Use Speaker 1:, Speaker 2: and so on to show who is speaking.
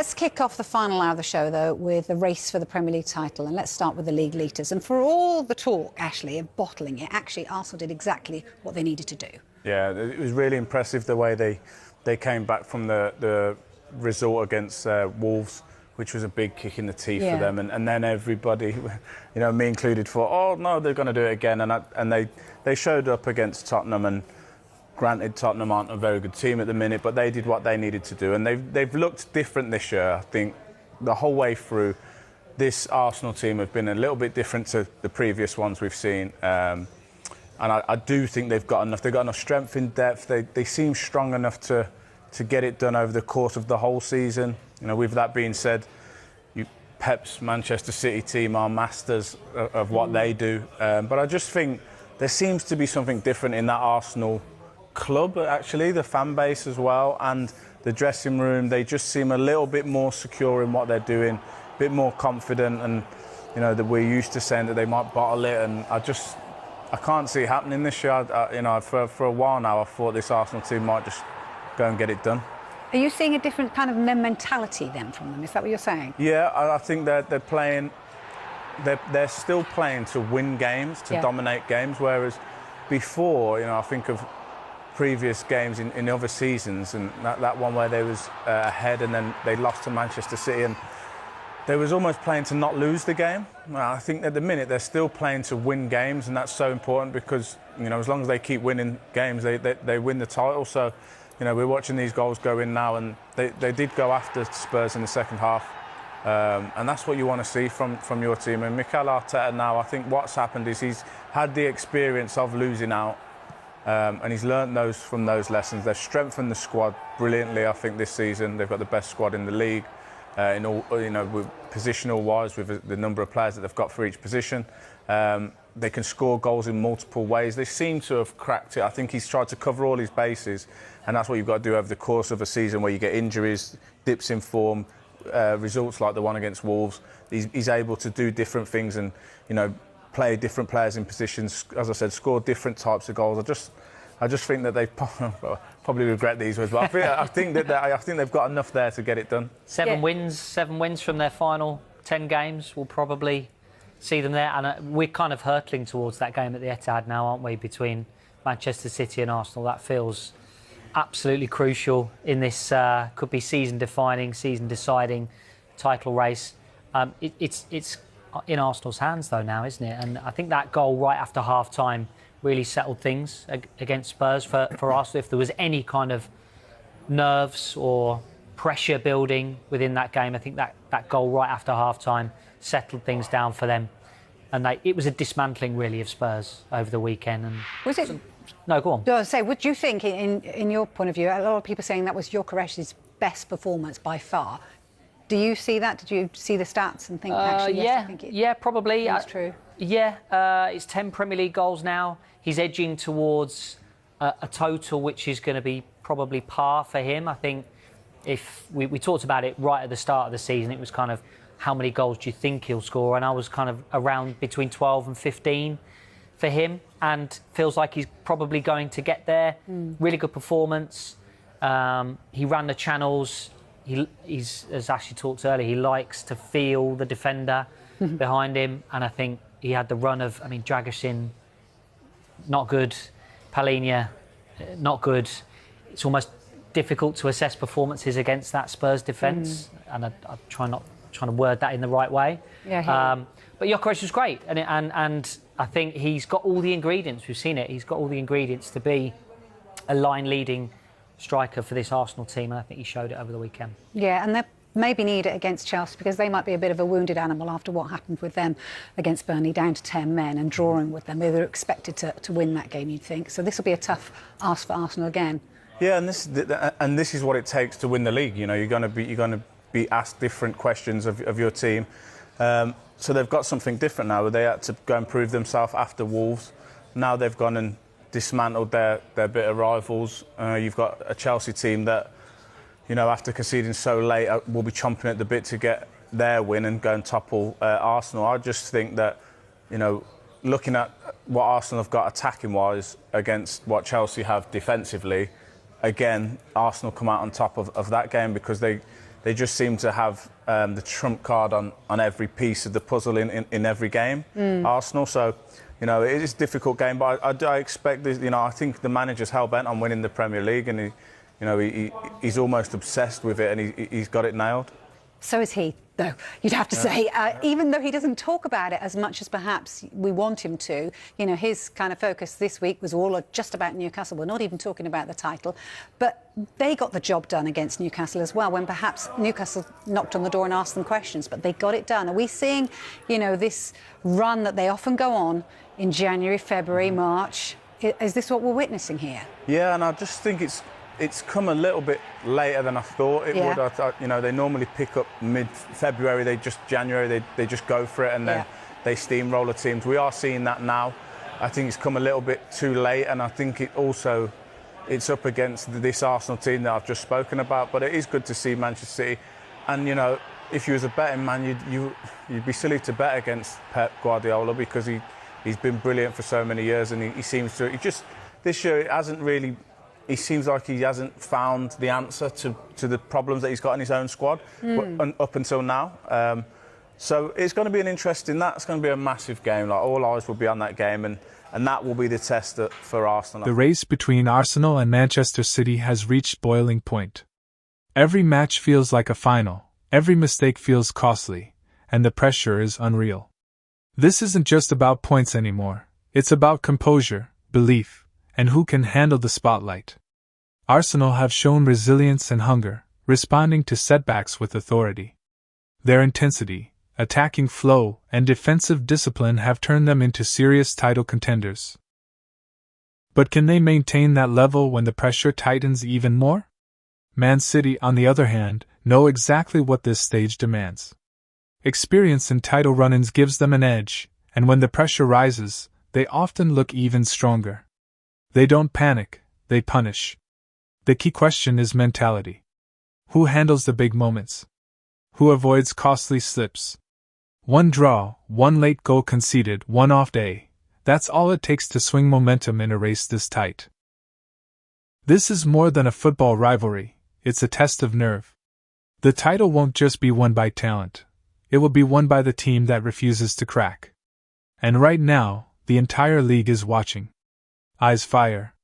Speaker 1: Let's kick off the final hour of the show, though, with the race for the Premier League title. And let's start with the league leaders. And for all the talk, Ashley, of bottling it, actually, Arsenal did exactly what they needed to do.
Speaker 2: Yeah, it was really impressive the way they came back from the result against Wolves, which was a big kick in the teeth for them. And then everybody, you know, me included, thought, oh, no, they're going to do it again. And they showed up against Tottenham, and granted, Tottenham aren't a very good team at the minute, but they did what they needed to do. And they've looked different this year. I think the whole way through, this Arsenal team have been a little bit different to the previous ones we've seen. And I do think they've got enough strength in depth. They seem strong enough to get it done over the course of the whole season. You know, with that being said, Pep's Manchester City team are masters of what they do. But I just think there seems to be something different in that Arsenal club, actually, the fan base as well, and the dressing room. They just seem a little bit more secure in what they're doing, a bit more confident, and you know that we're used to saying that they might bottle it, and I can't see it happening this year. You know, for a while now, I thought this Arsenal team might just go and get it done.
Speaker 1: Are you seeing a different kind of mentality then from them? Is that what you're saying?
Speaker 2: Yeah, I think they're playing. They're still playing to win games, to dominate games, whereas before, you know, I think of previous games in other seasons, and that one where they was ahead and then they lost to Manchester City, and they was almost playing to not lose the game. Well, I think at the minute they're still playing to win games, and that's so important because, you know, as long as they keep winning games, they win the title. So, you know, we're watching these goals go in now, and they did go after Spurs in the second half, and that's what you want to see from your team. And Mikel Arteta now, I think what's happened is he's had the experience of losing out. And he's learned from those lessons. They've strengthened the squad brilliantly, I think, this season. They've got the best squad in the league, in all, you know, positional-wise, with the number of players that they've got for each position. They can score goals in multiple ways. They seem to have cracked it. I think he's tried to cover all his bases, and that's what you've got to do over the course of a season where you get injuries, dips in form, results like the one against Wolves. He's able to do different things and, you know, play different players in positions, as I said, score different types of goals. I just think that they probably regret these words, but I think they've got enough there to get it done.
Speaker 3: Seven wins from their final 10 games. We'll probably see them there, and we're kind of hurtling towards that game at the Etihad now, aren't we, between Manchester City and Arsenal? That feels absolutely crucial in this could be season-defining, season-deciding title race. It's in Arsenal's hands, though, now, isn't it? And I think that goal right after half-time really settled things against Spurs for Arsenal. If there was any kind of nerves or pressure building within that game, I think that goal right after half-time settled things down for them. And it was a dismantling, really, of Spurs over the weekend. And
Speaker 1: was it?
Speaker 3: No, go on.
Speaker 1: I was say, would you think, in your point of view, a lot of people saying that was Gyökeres's best performance by far. Do you see that? Did you see the stats and think, actually, yes, I think
Speaker 3: probably.
Speaker 1: It's true.
Speaker 3: Yeah, it's 10 Premier League goals now. He's edging towards a total which is going to be probably par for him. I think if we talked about it right at the start of the season, it was kind of how many goals do you think he'll score? And I was kind of around between 12 and 15 for him, and feels like he's probably going to get there. Really good performance. He ran the channels. He's, as Ashley talked earlier, he likes to feel the defender behind him, and I think he had the run of, I mean, Dragusin, not good, Palhinha, not good. It's almost difficult to assess performances against that Spurs defence, and I'm trying to word that in the right way. But Gyökeres was great, and I think he's got all the ingredients. We've seen it. He's got all the ingredients to be a line-leading striker for this Arsenal team, and I think he showed it over the weekend.
Speaker 1: Yeah, and they maybe need it against Chelsea because they might be a bit of a wounded animal after what happened with them against Burnley, down to 10 men and drawing with them. They were expected to win that game, you'd think. So this will be a tough ask for Arsenal again. Yeah,
Speaker 2: and this is what it takes to win the league. You know, you're going to be asked different questions of your team. So they've got something different now. They had to go and prove themselves after Wolves. Now they've gone and dismantled their bitter rivals. You've got a Chelsea team that, you know, after conceding so late, will be chomping at the bit to get their win and go and topple Arsenal. I just think that, you know, looking at what Arsenal have got attacking-wise against what Chelsea have defensively, again, Arsenal come out on top of that game because they they just seem to have the trump card on every piece of the puzzle in every game, Arsenal. So, you know, it is a difficult game, but I expect this, you know, I think the manager's hell-bent on winning the Premier League, and he's almost obsessed with it, and he's got it nailed.
Speaker 1: So is he, though, you'd have to say. Even though he doesn't talk about it as much as perhaps we want him to, you know, his kind of focus this week was all just about Newcastle. We're not even talking about the title. But they got the job done against Newcastle as well, when perhaps Newcastle knocked on the door and asked them questions, but they got it done. Are we seeing, you know, this run that they often go on in January, February, March? Is this what we're witnessing here?
Speaker 2: Yeah, and I just think it's come a little bit later than I thought it would. I thought, you know, they normally pick up mid-February, January, they just go for it, and then they steamroller teams. We are seeing that now. I think it's come a little bit too late, and I think it's up against this Arsenal team that I've just spoken about. But it is good to see Manchester City, and you know, if you was a betting man, you'd be silly to bet against Pep Guardiola, because he's been brilliant for so many years, and he seems to. This year it hasn't really. He seems like he hasn't found the answer to the problems that he's got in his own squad up until now. So it's going to be that's going to be a massive game. Like, all eyes will be on that game, and that will be the test for Arsenal.
Speaker 4: The race between Arsenal and Manchester City has reached boiling point. Every match feels like a final, every mistake feels costly, and the pressure is unreal. This isn't just about points anymore, it's about composure, belief, and who can handle the spotlight. Arsenal have shown resilience and hunger, responding to setbacks with authority. Their intensity, attacking flow, and defensive discipline have turned them into serious title contenders. But can they maintain that level when the pressure tightens even more? Man City, on the other hand, know exactly what this stage demands. Experience in title run-ins gives them an edge, and when the pressure rises, they often look even stronger. They don't panic, they punish. The key question is mentality. Who handles the big moments? Who avoids costly slips? One draw, one late goal conceded, one off day. That's all it takes to swing momentum in a race this tight. This is more than a football rivalry, it's a test of nerve. The title won't just be won by talent, it will be won by the team that refuses to crack. And right now, the entire league is watching. Eyes fire.